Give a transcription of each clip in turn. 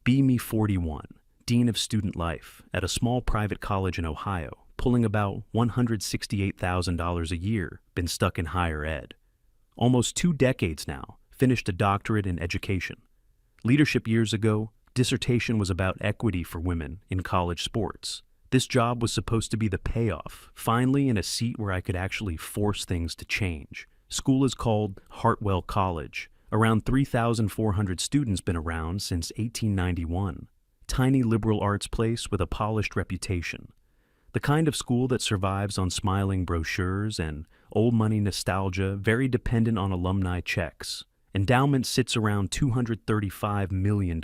Be me 41, Dean of Student Life at a small private college in Ohio, pulling about $168,000 a year, been stuck in higher ed. Almost 2 decades now, finished a doctorate in education. Leadership years ago, dissertation was about equity for women in college sports. This job was supposed to be the payoff, finally in a seat where I could actually force things to change. School is called Hartwell College. Around 3,400 students been around since 1891. Tiny liberal arts place with a polished reputation. The kind of school that survives on smiling brochures and old money nostalgia, very dependent on alumni checks. Endowment sits around $235 million.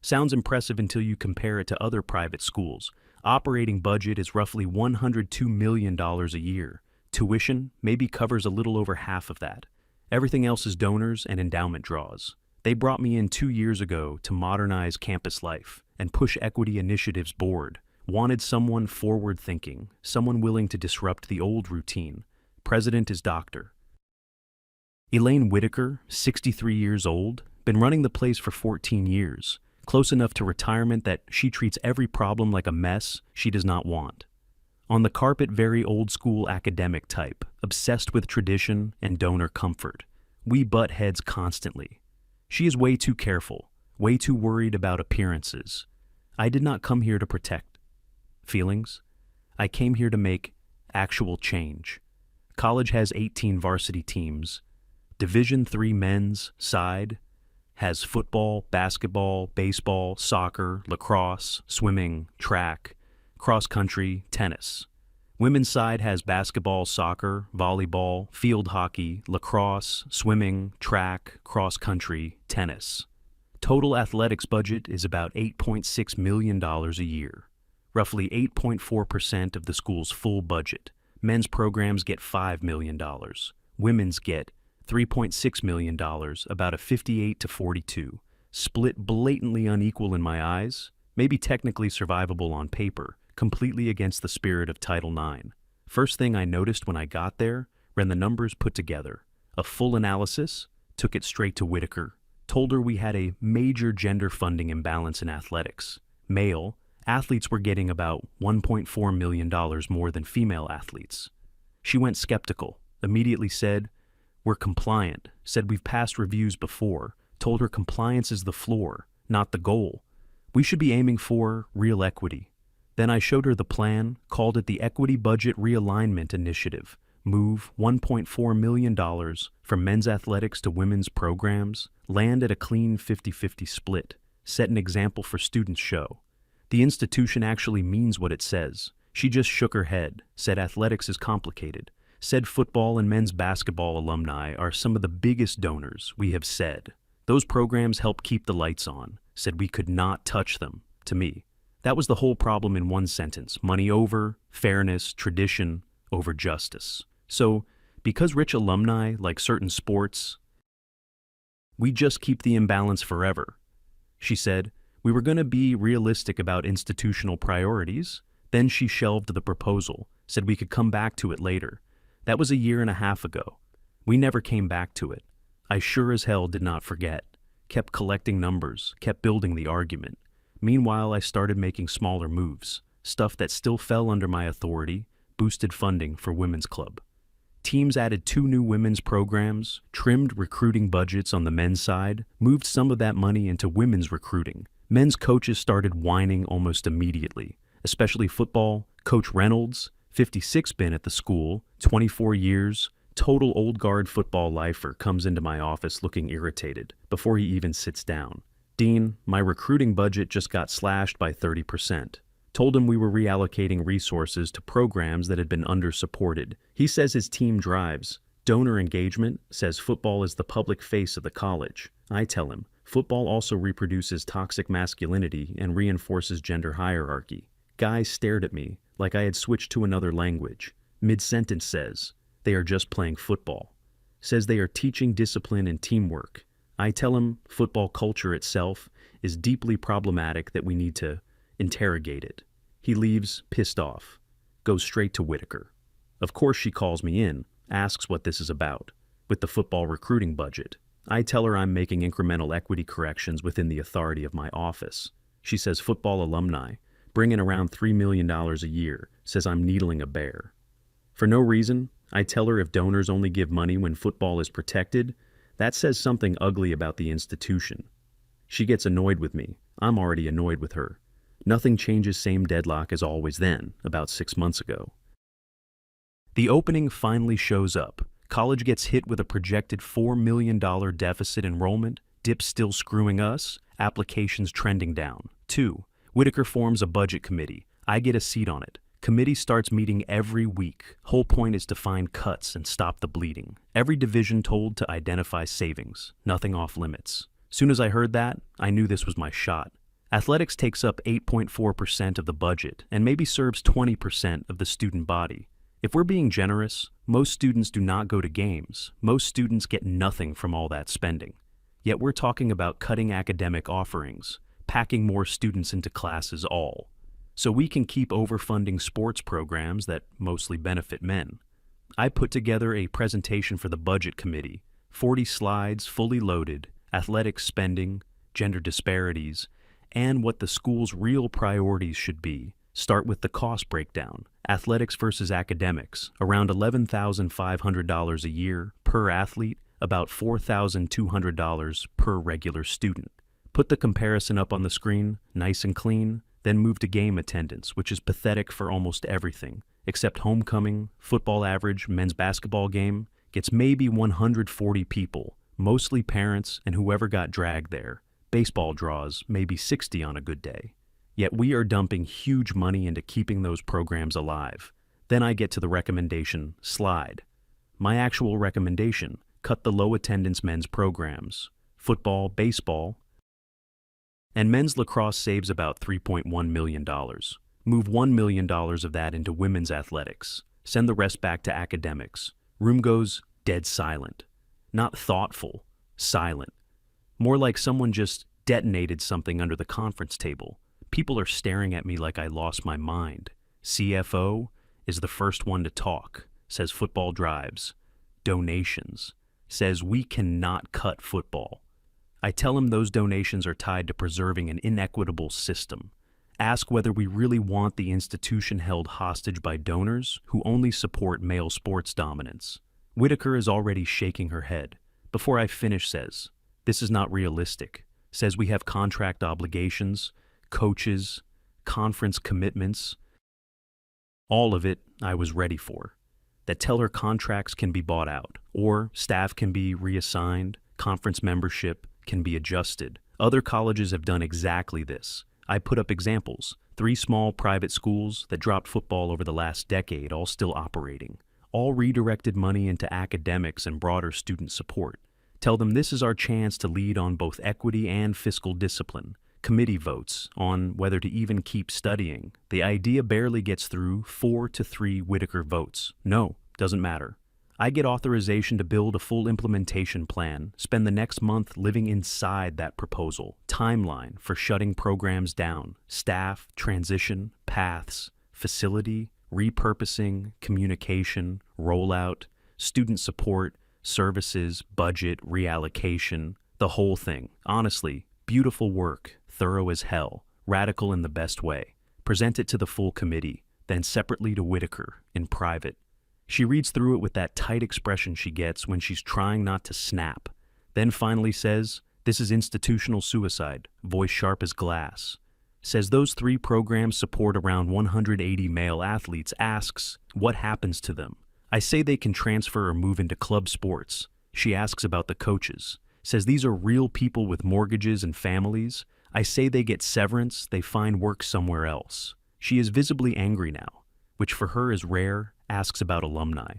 Sounds impressive until you compare it to other private schools. Operating budget is roughly $102 million a year. Tuition maybe covers a little over half of that. Everything else is donors and endowment draws. They brought me in 2 years ago to modernize campus life and push equity initiatives board. Wanted someone forward-thinking, someone willing to disrupt the old routine. President is Dr. Elaine Whitaker, 63 years old, been running the place for 14 years, close enough to retirement that she treats every problem like a mess she does not want. On the carpet, very old-school academic type, obsessed with tradition and donor comfort. We butt heads constantly. She is way too careful, way too worried about appearances. I did not come here to protect feelings. I came here to make actual change. College has 18 varsity teams. Division III men's side has football, basketball, baseball, soccer, lacrosse, swimming, track, cross-country, tennis. Women's side has basketball, soccer, volleyball, field hockey, lacrosse, swimming, track, cross-country, tennis. Total athletics budget is about $8.6 million a year, roughly 8.4% of the school's full budget. Men's programs get $5 million. Women's get $3.6 million, about a 58 to 42. Split blatantly unequal in my eyes, maybe technically survivable on paper, completely against the spirit of Title IX. First thing I noticed when I got there, ran the numbers put together. A full analysis, took it straight to Whitaker, told her we had a major gender funding imbalance in athletics. Male athletes were getting about $1.4 million more than female athletes. She went skeptical, immediately said, "We're compliant," said we've passed reviews before, told her compliance is the floor, not the goal. We should be aiming for real equity. Then I showed her the plan, called it the Equity Budget Realignment Initiative, move $1.4 million from men's athletics to women's programs, land at a clean 50-50 split, set an example for students show. The institution actually means what it says. She just shook her head, said athletics is complicated, said football and men's basketball alumni are some of the biggest donors we have said. Those programs help keep the lights on, said we could not touch them, to me. That was the whole problem in one sentence: money over fairness, tradition over justice. So, because rich alumni like certain sports, we just keep the imbalance forever. She said, we were going to be realistic about institutional priorities. Then she shelved the proposal, said we could come back to it later. That was 1.5 years ago. We never came back to it. I sure as hell did not forget. Kept collecting numbers, kept building the argument. Meanwhile, I started making smaller moves, stuff that still fell under my authority, boosted funding for Women's Club. Teams added 2 new women's programs, trimmed recruiting budgets on the men's side, moved some of that money into women's recruiting. Men's coaches started whining almost immediately, especially football. Coach Reynolds, 56, been at the school, 24 years, total old guard football lifer, comes into my office looking irritated before he even sits down. Dean, my recruiting budget just got slashed by 30%. Told him we were reallocating resources to programs that had been under-supported. He says his team drives donor engagement, says football is the public face of the college. I tell him, football also reproduces toxic masculinity and reinforces gender hierarchy. Guy stared at me like I had switched to another language. Mid-sentence says, they are just playing football. Says they are teaching discipline and teamwork. I tell him football culture itself is deeply problematic, that we need to interrogate it. He leaves, pissed off. Goes straight to Whitaker. Of course she calls me in, asks what this is about, with the football recruiting budget. I tell her I'm making incremental equity corrections within the authority of my office. She says football alumni, bring in around $3 million a year, says I'm needling a bear. For no reason, I tell her if donors only give money when football is protected, that says something ugly about the institution. She gets annoyed with me. I'm already annoyed with her. Nothing changes, same deadlock as always then, about 6 months ago. The opening finally shows up. College gets hit with a projected $4 million deficit enrollment, dips still screwing us, applications trending down. 2. Whitaker forms a budget committee. I get a seat on it. Committee starts meeting every week. Whole point is to find cuts and stop the bleeding. Every division told to identify savings. Nothing off limits. Soon as I heard that, I knew this was my shot. Athletics takes up 8.4% of the budget and maybe serves 20% of the student body. If we're being generous, most students do not go to games. Most students get nothing from all that spending. Yet we're talking about cutting academic offerings, packing more students into classes all, so we can keep overfunding sports programs that mostly benefit men. I put together a presentation for the budget committee, 40 slides fully loaded, athletics spending, gender disparities, and what the school's real priorities should be. Start with the cost breakdown. Athletics versus academics, around $11,500 a year per athlete, about $4,200 per regular student. Put the comparison up on the screen, nice and clean, then move to game attendance, which is pathetic for almost everything, except homecoming, football average, men's basketball game, gets maybe 140 people, mostly parents and whoever got dragged there. Baseball draws maybe 60 on a good day. Yet we are dumping huge money into keeping those programs alive. Then I get to the recommendation slide. My actual recommendation, cut the low attendance men's programs. Football, baseball, and men's lacrosse saves about $3.1 million. Move $1 million of that into women's athletics. Send the rest back to academics. Room goes dead silent. Not thoughtful, silent. More like someone just detonated something under the conference table. People are staring at me like I lost my mind. CFO is the first one to talk, says football drives. Donations, says we cannot cut football. I tell him those donations are tied to preserving an inequitable system. Ask whether we really want the institution held hostage by donors who only support male sports dominance. Whitaker is already shaking her head. Before I finish, says, this is not realistic. Says we have contract obligations, coaches, conference commitments. All of it I was ready for. That tell her contracts can be bought out, or staff can be reassigned, conference membership can be adjusted. Other colleges have done exactly this. I put up examples. 3 small private schools that dropped football over the last decade, all still operating. All redirected money into academics and broader student support. Tell them this is our chance to lead on both equity and fiscal discipline. Committee votes on whether to even keep studying. The idea barely gets through 4-3 Whitaker votes. No, doesn't matter. I get authorization to build a full implementation plan, spend the next month living inside that proposal, timeline for shutting programs down, staff, transition, paths, facility, repurposing, communication, rollout, student support, services, budget, reallocation, the whole thing. Honestly, beautiful work, thorough as hell, radical in the best way. Present it to the full committee, then separately to Whitaker, in private. She reads through it with that tight expression she gets when she's trying not to snap. Then finally says, this is institutional suicide, voice sharp as glass. Says those 3 programs support around 180 male athletes, asks, what happens to them? I say they can transfer or move into club sports. She asks about the coaches. Says these are real people with mortgages and families. I say they get severance, they find work somewhere else. She is visibly angry now, which for her is rare, asks about alumni.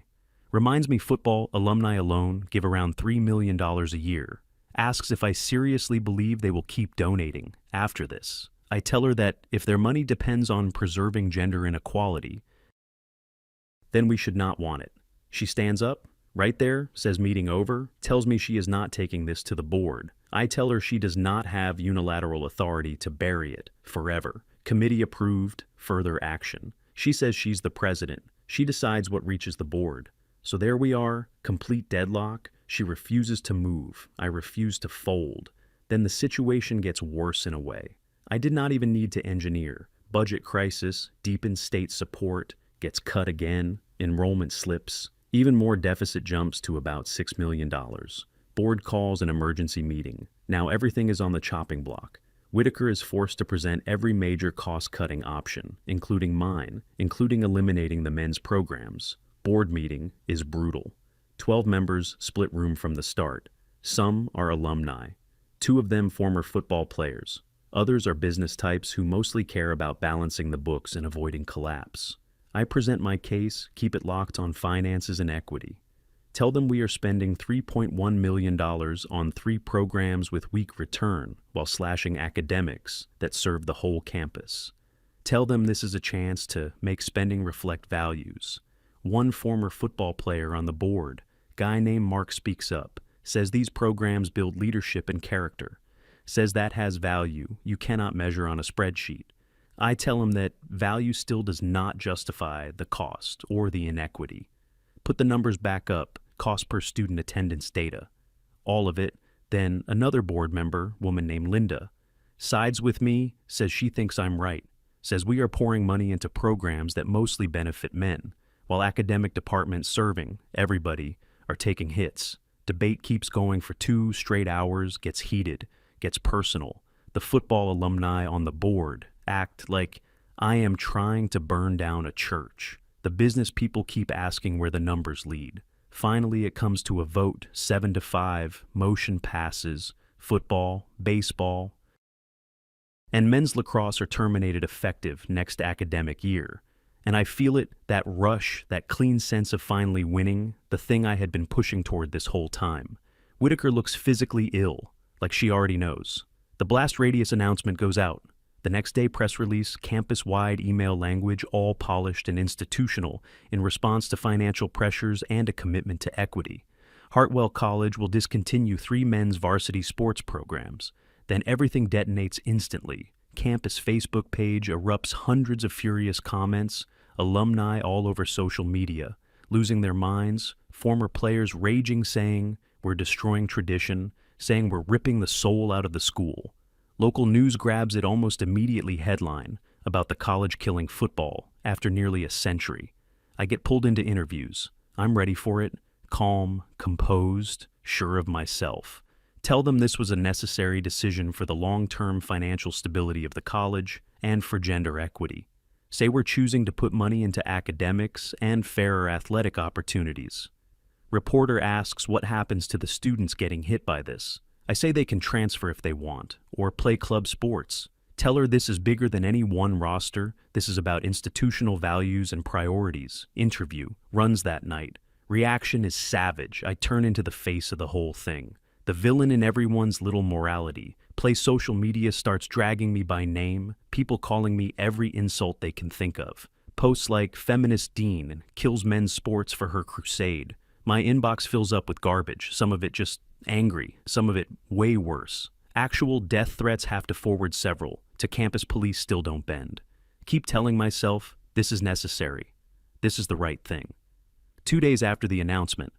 Reminds me football alumni alone give around $3 million a year. Asks if I seriously believe they will keep donating after this. I tell her that if their money depends on preserving gender inequality, then we should not want it. She stands up, right there, says meeting over, tells me she is not taking this to the board. I tell her she does not have unilateral authority to bury it forever. Committee approved, further action. She says she's the president. She decides what reaches the board. So there we are, complete deadlock, She refuses to move. I refuse to fold. Then the situation gets worse in a way. I did not even need to engineer. Budget crisis, deepened state support, gets cut again, enrollment slips, even more deficit jumps to about $6 million. Board calls an emergency meeting. Now everything is on the chopping block. Whitaker is forced to present every major cost-cutting option, including mine, including eliminating the men's programs. Board meeting is brutal. 12 members split room from the start. Some are alumni. 2 of them former football players. Others are business types who mostly care about balancing the books and avoiding collapse. I present my case, keep it locked on finances and equity. Tell them we are spending $3.1 million on 3 programs with weak return while slashing academics that serve the whole campus. Tell them this is a chance to make spending reflect values. One former football player on the board, guy named Mark, speaks up, says these programs build leadership and character, says that has value you cannot measure on a spreadsheet. I tell him that value still does not justify the cost or the inequity. Put the numbers back up, cost per student attendance data. All of it. Then another board member, woman named Linda, sides with me, says she thinks I'm right, says we are pouring money into programs that mostly benefit men, while academic departments serving everybody are taking hits. Debate keeps going for 2 straight hours, gets heated, gets personal. The football alumni on the board act like I am trying to burn down a church. The business people keep asking where the numbers lead. Finally, it comes to a vote, 7-5, motion passes, football, baseball, and men's lacrosse are terminated effective next academic year. And I feel it, that rush, that clean sense of finally winning, the thing I had been pushing toward this whole time. Whitaker looks physically ill, like she already knows. The blast radius announcement goes out. The next day, press release, campus-wide email language, all polished and institutional in response to financial pressures and a commitment to equity. Hartwell College will discontinue 3 men's varsity sports programs. Then everything detonates instantly. Campus Facebook page erupts hundreds of furious comments, alumni all over social media, losing their minds, former players raging saying, we're destroying tradition, saying we're ripping the soul out of the school. Local news grabs it almost immediately headline about the college killing football after nearly a century. I get pulled into interviews. I'm ready for it, calm, composed, sure of myself. Tell them this was a necessary decision for the long-term financial stability of the college and for gender equity. Say we're choosing to put money into academics and fairer athletic opportunities. Reporter asks what happens to the students getting hit by this. I say they can transfer if they want, or play club sports. Tell her this is bigger than any one roster. This is about institutional values and priorities. Interview runs that night. Reaction is savage. I turn into the face of the whole thing. The villain in everyone's little morality. Play social media starts dragging me by name, people calling me every insult they can think of. Posts like Feminist Dean kills men's sports for her crusade. My inbox fills up with garbage, some of it just angry, some of it way worse. Actual death threats have to forward several. To campus police still don't bend. Keep telling myself, this is necessary. This is the right thing. 2 days after the announcement,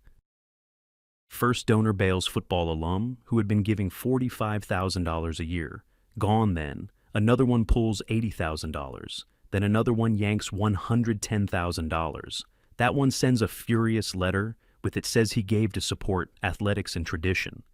first donor bails football alum who had been giving $45,000 a year. Gone then. Another one pulls $80,000. Then another one yanks $110,000. That one sends a furious letter with it says he gave to support athletics and tradition.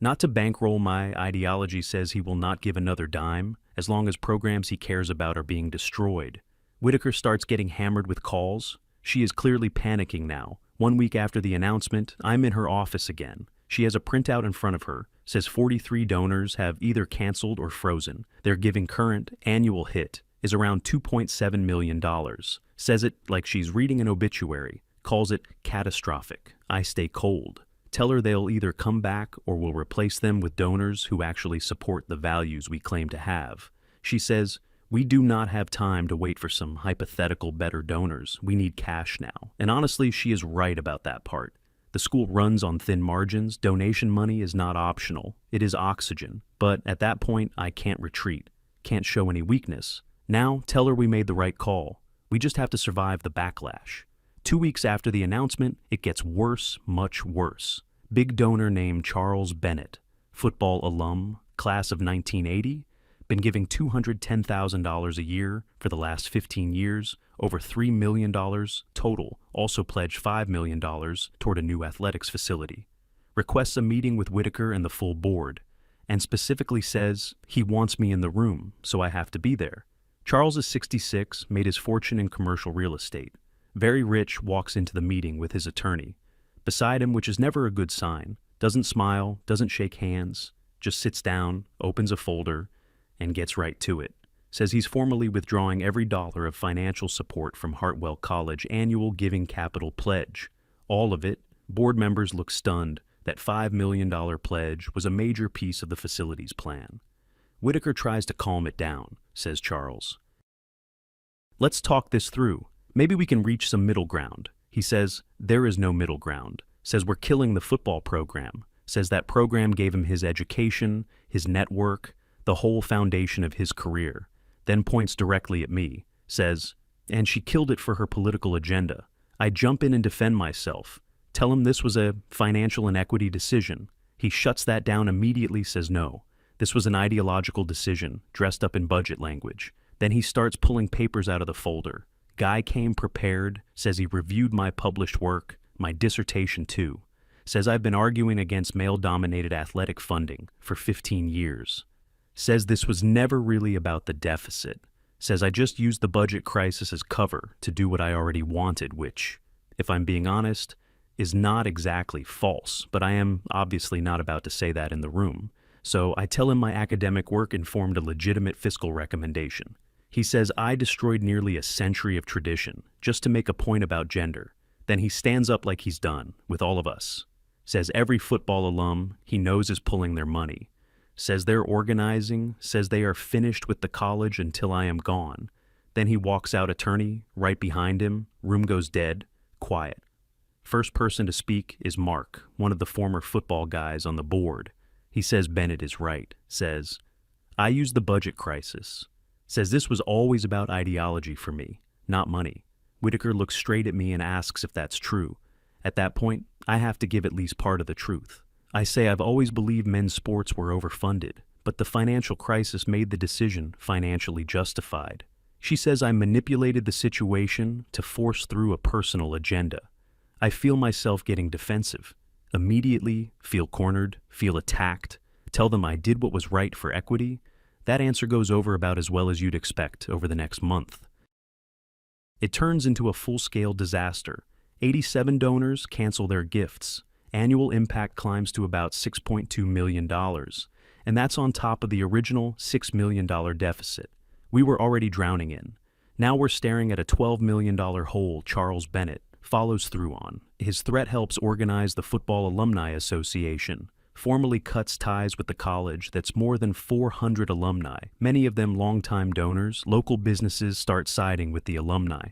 Not to bankroll my ideology, says he will not give another dime as long as programs he cares about are being destroyed. Whitaker starts getting hammered with calls. She is clearly panicking now. 1 week after the announcement, I'm in her office again. She has a printout in front of her, says 43 donors have either canceled or frozen. Their giving current annual hit is around $2.7 million. Says it like she's reading an obituary. Calls it catastrophic. I stay cold. Tell her they'll either come back or we'll replace them with donors who actually support the values we claim to have. She says, we do not have time to wait for some hypothetical better donors. We need cash now. And honestly, she is right about that part. The school runs on thin margins. Donation money is not optional. It is oxygen. But at that point, I can't retreat. Can't show any weakness. Now, tell her we made the right call. We just have to survive the backlash. 2 weeks after the announcement, it gets worse, much worse. Big donor named Charles Bennett, football alum, class of 1980, been giving $210,000 a year for the last 15 years, over $3 million total, also pledged $5 million toward a new athletics facility. Requests a meeting with Whitaker and the full board, and specifically says he wants me in the room, so I have to be there. Charles is 66, made his fortune in commercial real estate. Very rich, walks into the meeting with his attorney. Beside him, which is never a good sign, doesn't smile, doesn't shake hands, just sits down, opens a folder, and gets right to it. Says he's formally withdrawing every dollar of financial support from Hartwell College annual Giving Capital pledge. All of it. Board members look stunned. That $5 million pledge was a major piece of the facility's plan. Whitaker tries to calm it down, says Charles. Let's talk this through. Maybe we can reach some middle ground. He says there is no middle ground. Says we're killing the football program. Says that program gave him his education, his network, the whole foundation of his career. Then points directly at me. Says, and she killed it for her political agenda. I jump in and defend myself. Tell him this was a financial inequity decision. He shuts that down immediately, says no. This was an ideological decision, dressed up in budget language. Then he starts pulling papers out of the folder. Guy came prepared, says he reviewed my published work, my dissertation too. Says I've been arguing against male-dominated athletic funding for 15 years. Says this was never really about the deficit. Says I just used the budget crisis as cover to do what I already wanted, which, if I'm being honest, is not exactly false, but I am obviously not about to say that in the room. So I tell him my academic work informed a legitimate fiscal recommendation. He says I destroyed nearly a century of tradition just to make a point about gender. Then he stands up like he's done with all of us. Says every football alum he knows is pulling their money. Says they're organizing, says they are finished with the college until I am gone. Then he walks out, attorney right behind him, room goes dead, quiet. First person to speak is Mark, one of the former football guys on the board. He says Bennett is right. Says, I used the budget crisis. Says this was always about ideology for me, not money. Whitaker looks straight at me and asks if that's true. At that point, I have to give at least part of the truth. I say I've always believed men's sports were overfunded, but the financial crisis made the decision financially justified. She says I manipulated the situation to force through a personal agenda. I feel myself getting defensive. Immediately feel cornered, feel attacked, tell them I did what was right for equity. That answer goes over about as well as you'd expect over the next month. It turns into a full-scale disaster. 87 donors cancel their gifts. Annual impact climbs to about $6.2 million, and that's on top of the original $6 million deficit we were already drowning in. Now we're staring at a $12 million hole Charles Bennett follows through on. His threat helps organize the Football Alumni Association, formally cuts ties with the college that's more than 400 alumni, many of them longtime donors. Local businesses start siding with the alumni.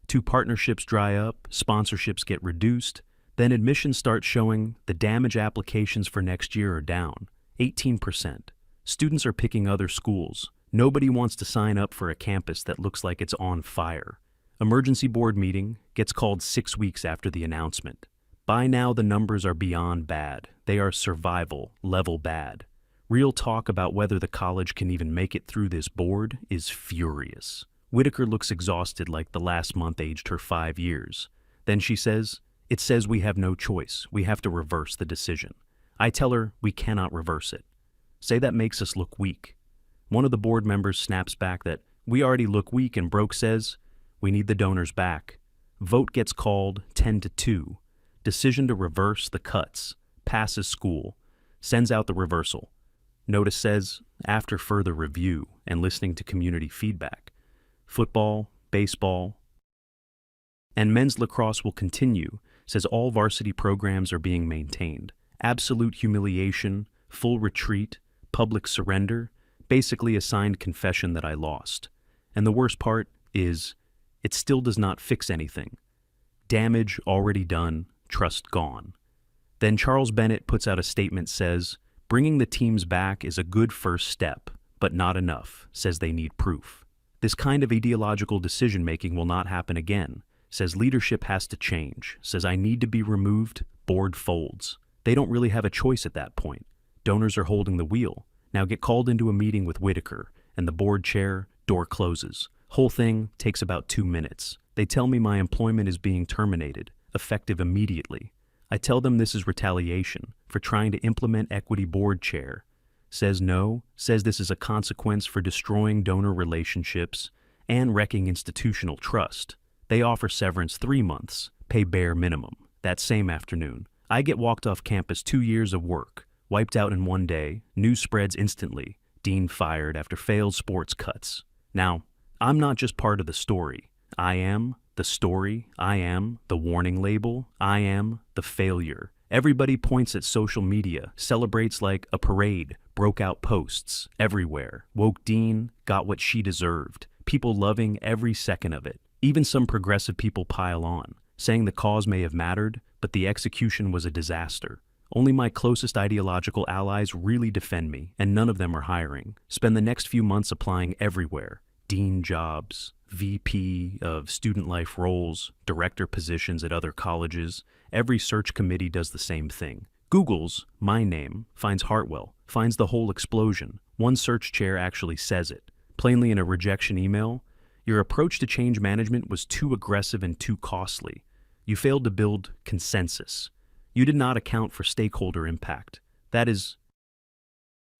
Two partnerships dry up, sponsorships get reduced, then admissions start showing the damage applications for next year are down, 18%. Students are picking other schools. Nobody wants to sign up for a campus that looks like it's on fire. Emergency board meeting gets called 6 weeks after the announcement. By now the numbers are beyond bad. They are survival level bad. Real talk about whether the college can even make it through this board is furious. Whitaker looks exhausted like the last month aged her 5 years. Then she says, it says we have no choice. We have to reverse the decision. I tell her we cannot reverse it. Say that makes us look weak. One of the board members snaps back that we already look weak, and Broke says, we need the donors back. Vote gets called 10-2. Decision to reverse the cuts. Passes school. Sends out the reversal. Notice says, after further review and listening to community feedback, football, baseball, and men's lacrosse will continue. Says all varsity programs are being maintained. Absolute humiliation, full retreat, public surrender, basically a signed confession that I lost. And the worst part is, it still does not fix anything. Damage already done, trust gone. Then Charles Bennett puts out a statement, says, bringing the teams back is a good first step, but not enough, says they need proof. This kind of ideological decision-making will not happen again, says leadership has to change, says I need to be removed, board folds. They don't really have a choice at that point. Donors are holding the wheel. Now get called into a meeting with Whitaker, and the board chair, door closes. Whole thing takes about 2 minutes. They tell me my employment is being terminated, effective immediately. I tell them this is retaliation for trying to implement equity. Board chair says no, says this is a consequence for destroying donor relationships and wrecking institutional trust. They offer severance 3 months, pay bare minimum. That same afternoon, I get walked off campus. 2 years of work, wiped out in 1 day, news spreads instantly, dean fired after failed sports cuts. Now, I'm not just part of the story. I am the story. I am the warning label. I am the failure. Everybody points at social media, celebrates like a parade, broke out posts everywhere. Woke dean got what she deserved. People loving every second of it. Even some progressive people pile on, saying the cause may have mattered, but the execution was a disaster. Only my closest ideological allies really defend me, and none of them are hiring. Spend the next few months applying everywhere. Dean jobs, VP of student life roles, director positions at other colleges. Every search committee does the same thing. Google's my name, finds Hartwell, finds the whole explosion. One search chair actually says it, plainly in a rejection email. Your approach to change management was too aggressive and too costly. You failed to build consensus. You did not account for stakeholder impact. That is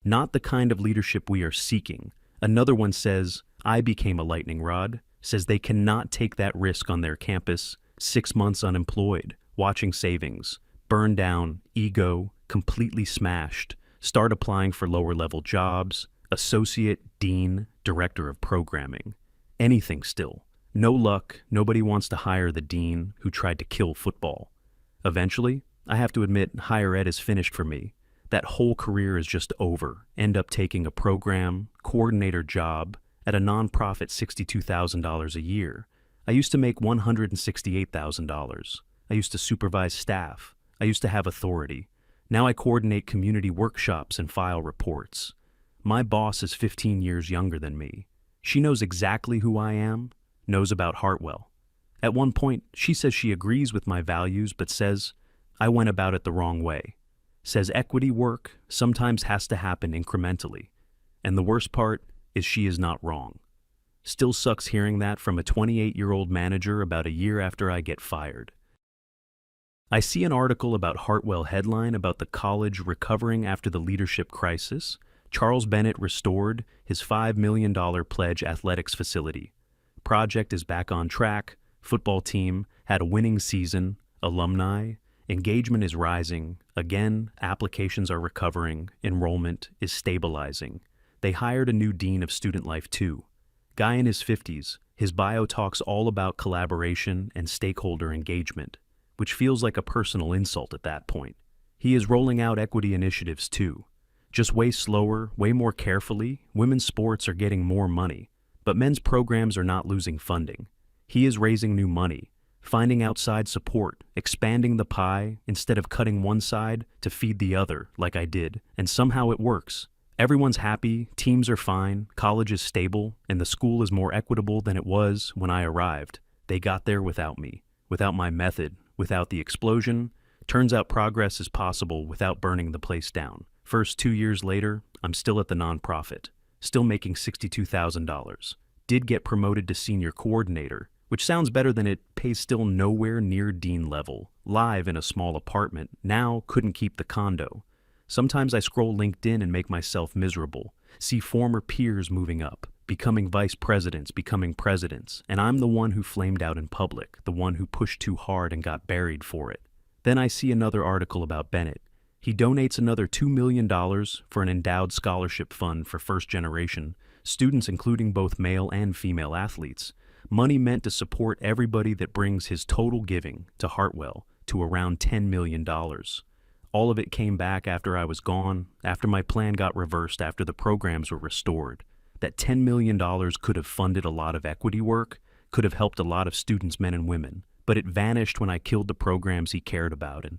not the kind of leadership we are seeking. Another one says, I became a lightning rod, says they cannot take that risk on their campus. 6 months unemployed, watching savings, burn down, ego, completely smashed, start applying for lower level jobs, associate, dean, director of programming. Anything still. No luck, nobody wants to hire the dean who tried to kill football. Eventually, I have to admit, higher ed is finished for me. That whole career is just over. End up taking a program, coordinator job, at a nonprofit $62,000 a year. I used to make $168,000. I used to supervise staff. I used to have authority. Now I coordinate community workshops and file reports. My boss is 15 years younger than me. She knows exactly who I am, knows about Hartwell. At one point, she says she agrees with my values, but says I went about it the wrong way. Says equity work sometimes has to happen incrementally. And the worst part is she is not wrong. Still sucks hearing that from a 28-year-old manager about a year after I get fired. I see an article about Hartwell headline about the college recovering after the leadership crisis. Charles Bennett restored his $5 million pledge athletics facility. Project is back on track. Football team had a winning season. Alumni. Engagement is rising. Again, applications are recovering. Enrollment is stabilizing. They hired a new dean of student life too. Guy in his 50s. His bio talks all about collaboration and stakeholder engagement, which feels like a personal insult at that point. He is rolling out equity initiatives too. Just way slower, way more carefully. Women's sports are getting more money, but men's programs are not losing funding. He is raising new money, finding outside support, expanding the pie instead of cutting one side to feed the other like I did, and somehow it works. Everyone's happy, teams are fine, college is stable, and the school is more equitable than it was when I arrived. They got there without me, without my method, without the explosion. Turns out progress is possible without burning the place down. First 2 years later, I'm still at the nonprofit, still making $62,000. Did get promoted to senior coordinator, which sounds better than it pays. Still nowhere near dean level. Live in a small apartment, now couldn't keep the condo. Sometimes I scroll LinkedIn and make myself miserable, see former peers moving up, becoming vice presidents, becoming presidents, and I'm the one who flamed out in public, the one who pushed too hard and got buried for it. Then I see another article about Bennett. He donates another $2 million for an endowed scholarship fund for first-generation students, including both male and female athletes. Money meant to support everybody that brings his total giving to Hartwell to around $10 million. All of it came back after I was gone, after my plan got reversed, after the programs were restored. That $10 million could have funded a lot of equity work, could have helped a lot of students, men and women, but it vanished when I killed the programs he cared about and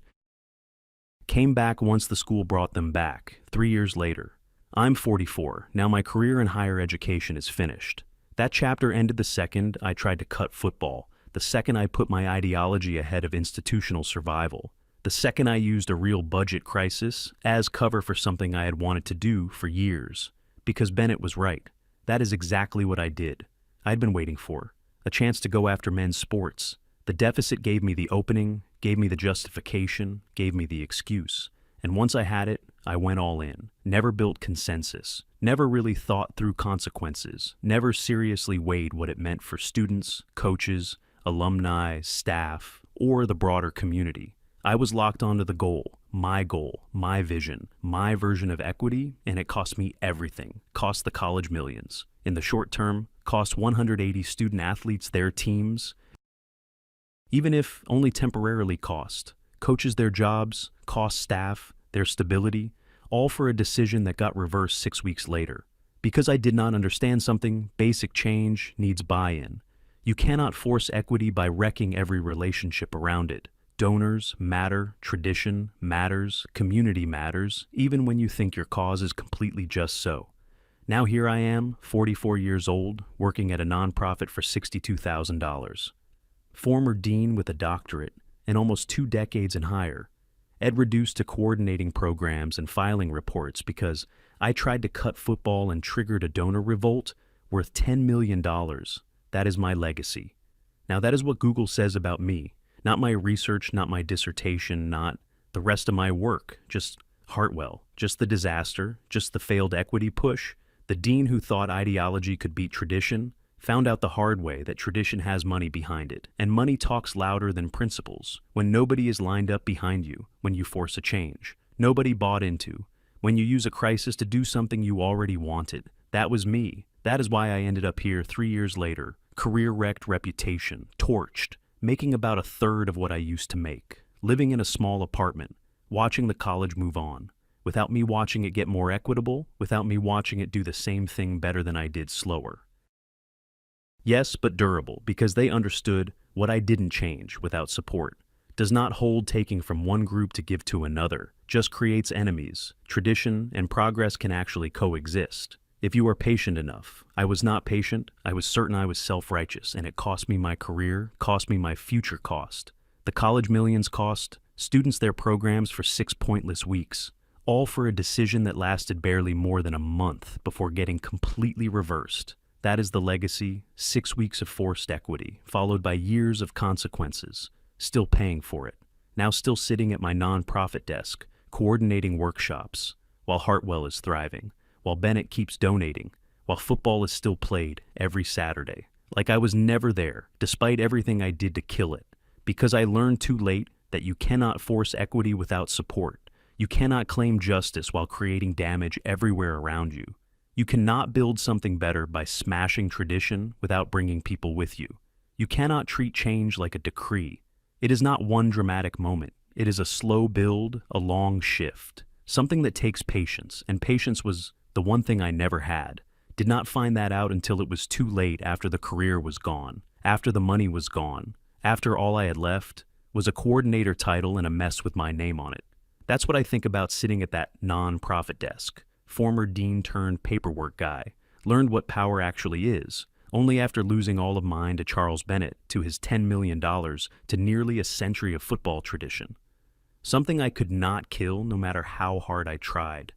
came back once the school brought them back, 3 years later. I'm 44, now my career in higher education is finished. That chapter ended the second I tried to cut football, the second I put my ideology ahead of institutional survival. The second I used a real budget crisis as cover for something I had wanted to do for years. Because Bennett was right. That is exactly what I did. I'd been waiting for. A chance to go after men's sports. The deficit gave me the opening, gave me the justification, gave me the excuse. And once I had it, I went all in. Never built consensus. Never really thought through consequences. Never seriously weighed what it meant for students, coaches, alumni, staff, or the broader community. I was locked onto the goal, my vision, my version of equity, and it cost me everything. Cost the college millions. In the short term, cost 180 student athletes their teams, even if only temporarily cost. Coaches their jobs, cost staff, their stability, all for a decision that got reversed 6 weeks later. Because I did not understand something, basic change needs buy-in. You cannot force equity by wrecking every relationship around it. Donors matter, tradition matters, community matters, even when you think your cause is completely just so. Now here I am, 44 years old, working at a nonprofit for $62,000. Former dean with a doctorate, and almost 2 decades and higher. Ed reduced to coordinating programs and filing reports because I tried to cut football and triggered a donor revolt worth $10 million. That is my legacy. Now that is what Google says about me. Not my research, not my dissertation, not the rest of my work, just Hartwell, just the disaster, just the failed equity push. The dean who thought ideology could beat tradition found out the hard way that tradition has money behind it, and money talks louder than principles. When nobody is lined up behind you, when you force a change, nobody bought into, when you use a crisis to do something you already wanted. That was me. That is why I ended up here 3 years later, career-wrecked, reputation, torched, making about a third of what I used to make, living in a small apartment, watching the college move on, without me watching it get more equitable, without me watching it do the same thing better than I did slower. Yes, but durable, because they understood what I didn't change without support. Does not hold taking from one group to give to another, just creates enemies. Tradition and progress can actually coexist. If you are patient enough. I was not patient. I was certain I was self-righteous, and it cost me my career, cost me my future cost. The college millions cost, students their programs for 6 pointless weeks, all for a decision that lasted barely more than a month before getting completely reversed. That is the legacy, 6 weeks of forced equity, followed by years of consequences, still paying for it. Now still sitting at my nonprofit desk, coordinating workshops, while Hartwell is thriving, while Bennett keeps donating, while football is still played every Saturday. Like I was never there, despite everything I did to kill it. Because I learned too late that you cannot force equity without support. You cannot claim justice while creating damage everywhere around you. You cannot build something better by smashing tradition without bringing people with you. You cannot treat change like a decree. It is not one dramatic moment. It is a slow build, a long shift. Something that takes patience, and patience was the one thing I never had. Did not find that out until it was too late, after the career was gone, after the money was gone, after all I had left was a coordinator title and a mess with my name on it. That's what I think about sitting at that non-profit desk. Former dean turned paperwork guy. Learned what power actually is, only after losing all of mine to Charles Bennett, to his $10 million, to nearly a century of football tradition. Something I could not kill no matter how hard I tried.